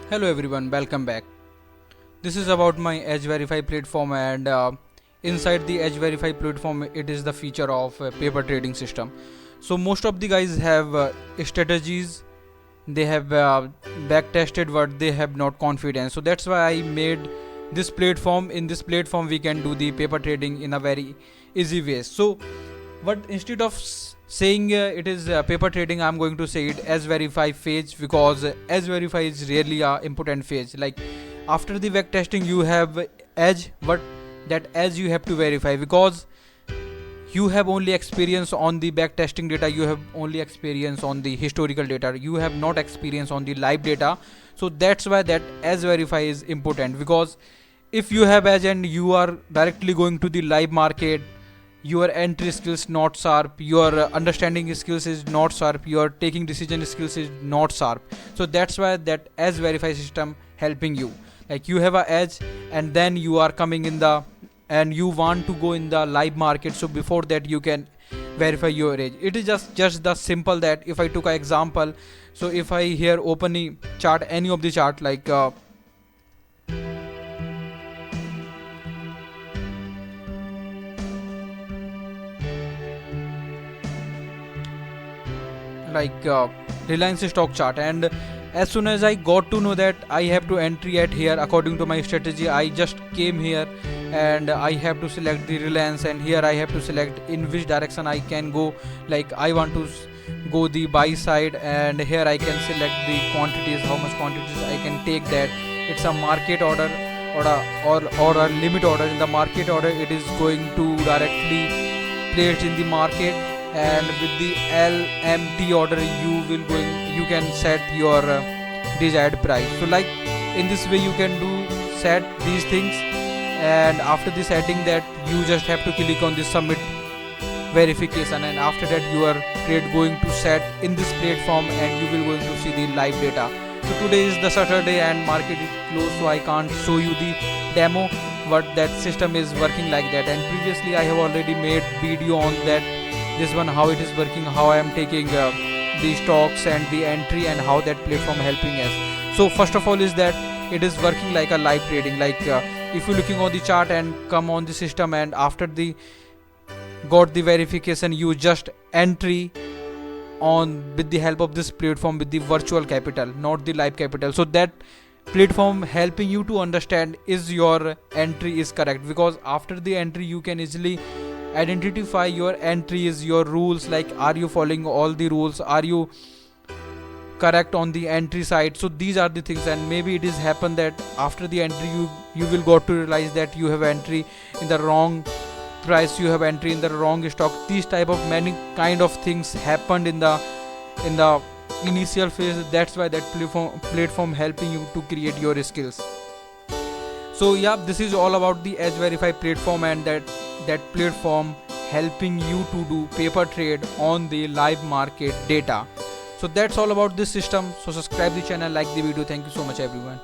Hello everyone, welcome back. This is about my Edge Verify platform and inside the Edge Verify platform it is the feature of paper trading system. So most of the guys have strategies, they have back tested but they have not confidence. So that's why I made this platform. In this platform we can do the paper trading in a very easy way. So but instead of saying it is paper trading, I'm going to say it as verify phase, because as verify is really a important phase. Like after the back testing you have edge, but that edge you have to verify, because you have only experience on the back testing data, you have only experience on the historical data, you have not experience on the live data. So that's why that as verify is important, because if you have edge and you are directly going to the live market, your entry skills not sharp, your understanding skills is not sharp, your taking decision skills is not sharp. So that's why that as verify system helping you. Like you have a edge and then you are coming in the and you want to go in the live market, so before that you can verify your edge. It is just the simple that if I took an example, so if I here open a chart, any of the chart, like Reliance stock chart, and as soon as I got to know that I have to entry at here according to my strategy, I just came here and I have to select the Reliance, and here I have to select in which direction I can go. Like I want to go the buy side, and here I can select the quantities, how much quantities I can take. That it's a market order or a limit order. In the market order it is going to directly placed in the market, and with the LMT order you can set your desired price. So like in this way you can do set these things, and after the setting that you just have to click on the submit verification, and after that your trade going to set in this platform and you will going to see the live data. So today is the Saturday and market is closed, so I can't show you the demo, but that system is working like that. And previously I have already made video on that, this one, how it is working, how I am taking the stocks and the entry, and how that platform helping us. So first of all is that it is working like a live trading. Like if you're looking on the chart and come on the system, and after the got the verification, you just entry on with the help of this platform with the virtual capital, not the live capital. So that platform helping you to understand is your entry is correct, because after the entry you can easily identify your entries, your rules, like are you following all the rules, are you correct on the entry side. So these are the things, and maybe it is happen that after the entry you will got to realize that you have entry in the wrong price, you have entry in the wrong stock. These type of many kind of things happened in the initial phase. That's why that platform helping you to create your skills. So yeah, this is all about the Edge Verify platform, and that platform helping you to do paper trade on the live market data. So that's all about this system. So subscribe the channel, like the video. Thank you so much everyone.